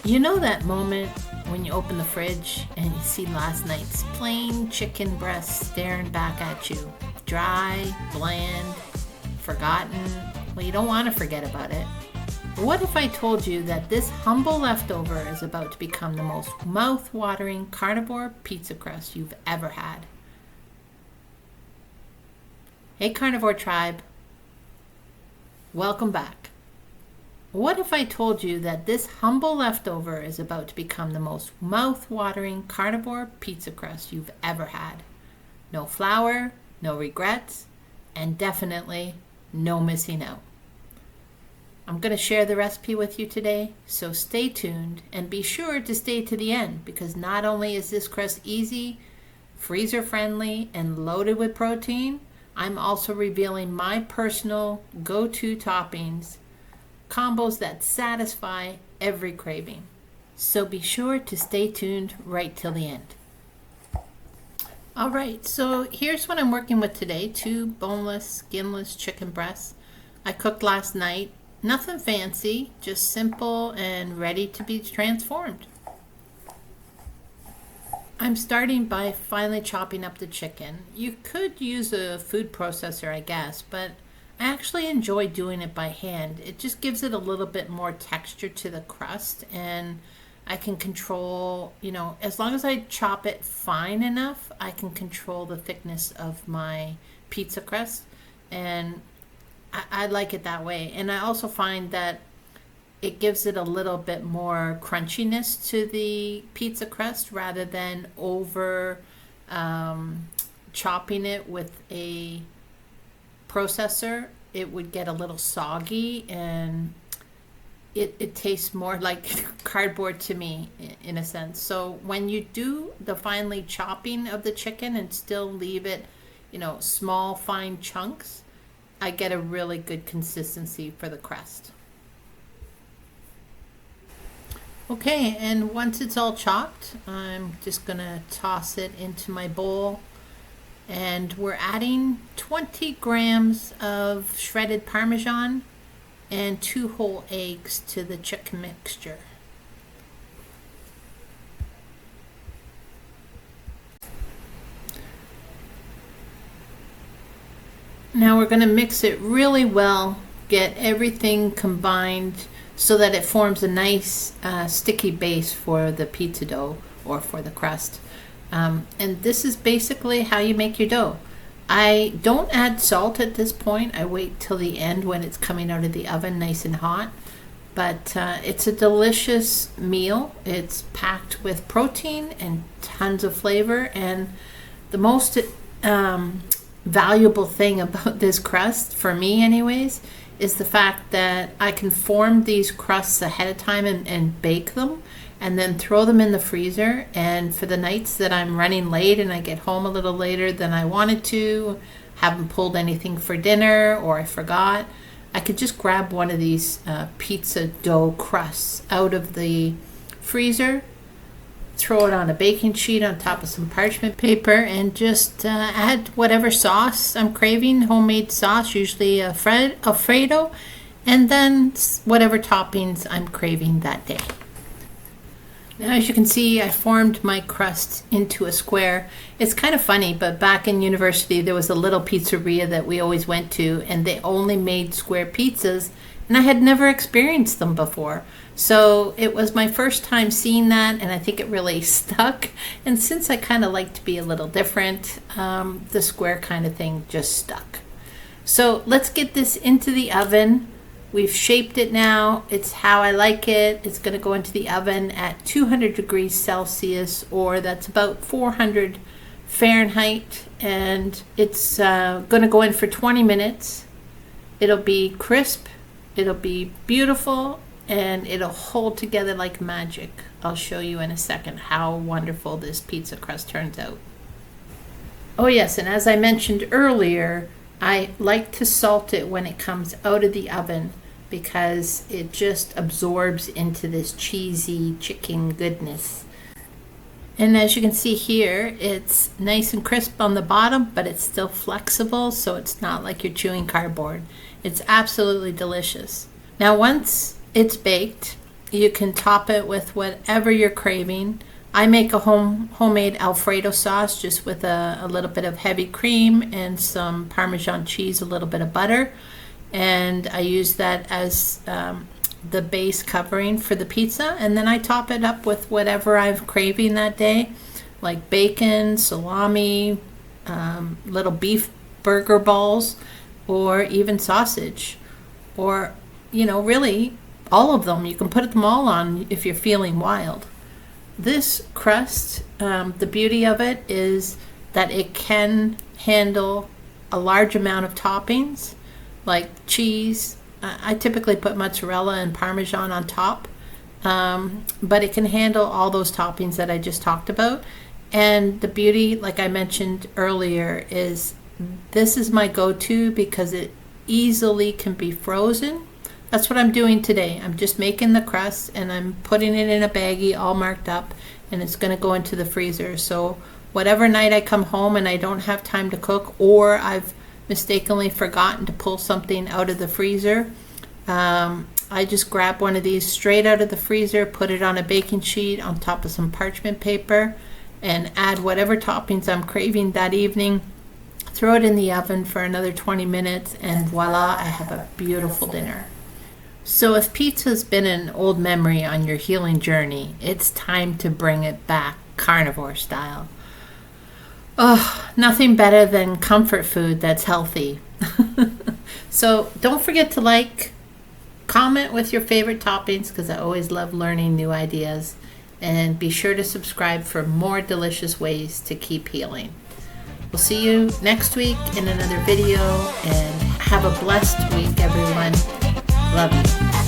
You know that moment when you open the fridge and you see last night's plain chicken breast staring back at you? Dry, bland, forgotten. Well, you don't want to forget about it. But what if I told you that this humble leftover is about to become the most mouth-watering carnivore pizza crust you've ever had? Hey Carnivore Tribe, welcome back. What if I told you that this humble leftover is about to become the most mouth-watering carnivore pizza crust you've ever had? No flour, no regrets, and definitely no missing out. I'm going to share the recipe with you today, so stay tuned and be sure to stay to the end, because not only is this crust easy, freezer-friendly, and loaded with protein, I'm also revealing my personal go-to toppings, combos that satisfy every craving. So be sure to stay tuned right till the end. All right, so here's what I'm working with today. 2 boneless, skinless chicken breasts. I cooked last night. Nothing fancy, just simple and ready to be transformed. I'm starting by finely chopping up the chicken. You could use a food processor, I guess, but I actually enjoy doing it by hand. It just gives it a little bit more texture to the crust, and I can control, as long as I chop it fine enough, I can control the thickness of my pizza crust, and I like it that way. And I also find that it gives it a little bit more crunchiness to the pizza crust rather than over chopping it with a processor. It would get a little soggy, and it tastes more like cardboard to me in a sense. So when you do the finely chopping of the chicken and still leave it, small fine chunks, I get a really good consistency for the crust. Okay, and once it's all chopped, I'm just gonna toss it into my bowl. And we're adding 20 grams of shredded parmesan and 2 whole eggs to the chicken mixture. Now we're going to mix it really well, get everything combined so that it forms a nice sticky base for the pizza dough or for the crust. And this is basically how you make your dough. I don't add salt at this point. I wait till the end when it's coming out of the oven nice and hot. But it's a delicious meal. It's packed with protein and tons of flavor. And the most valuable thing about this crust, for me anyways, is the fact that I can form these crusts ahead of time and bake them, and then throw them in the freezer. And for the nights that I'm running late and I get home a little later than I wanted to, haven't pulled anything for dinner, or I forgot, I could just grab one of these pizza dough crusts out of the freezer, throw it on a baking sheet on top of some parchment paper, and just add whatever sauce I'm craving, homemade sauce, usually Alfredo, and then whatever toppings I'm craving that day. Now, as you can see, I formed my crust into a square. It's kind of funny, but back in university, there was a little pizzeria that we always went to, and they only made square pizzas, and I had never experienced them before. So it was my first time seeing that, and I think it really stuck. And since I kind of like to be a little different, the square kind of thing just stuck. So let's get this into the oven. We've shaped it now. It's how I like it. It's going to go into the oven at 200 degrees Celsius, or that's about 400 Fahrenheit. And it's going to go in for 20 minutes. It'll be crisp. It'll be beautiful. And it'll hold together like magic. I'll show you in a second how wonderful this pizza crust turns out. Oh yes, and as I mentioned earlier, I like to salt it when it comes out of the oven, because it just absorbs into this cheesy chicken goodness. And as you can see here, it's nice and crisp on the bottom, but it's still flexible, so it's not like you're chewing cardboard. It's absolutely delicious. Now once it's baked, You can top it with whatever you're craving. I make a homemade Alfredo sauce just with a little bit of heavy cream and some Parmesan cheese, a little bit of butter. And I use that as the base covering for the pizza. And then I top it up with whatever I'm craving that day, like bacon, salami, little beef burger balls, or even sausage. Or, really all of them. You can put them all on if you're feeling wild. This crust, the beauty of it is that it can handle a large amount of toppings like cheese. I typically put mozzarella and Parmesan on top, but it can handle all those toppings that I just talked about. And the beauty, like I mentioned earlier, is this is my go-to because it easily can be frozen. That's what I'm doing today. I'm just making the crust and I'm putting it in a baggie all marked up, and it's going to go into the freezer. So whatever night I come home and I don't have time to cook, or I've mistakenly forgotten to pull something out of the freezer, I just grab one of these straight out of the freezer, put it on a baking sheet on top of some parchment paper, and add whatever toppings I'm craving that evening. Throw it in the oven for another 20 minutes, and voila, I have a beautiful dinner. So if pizza's been an old memory on your healing journey, it's time to bring it back carnivore style. Oh, nothing better than comfort food that's healthy. So don't forget to like, comment with your favorite toppings, because I always love learning new ideas. And be sure to subscribe for more delicious ways to keep healing. We'll see you next week in another video, and have a blessed week, everyone. Love you.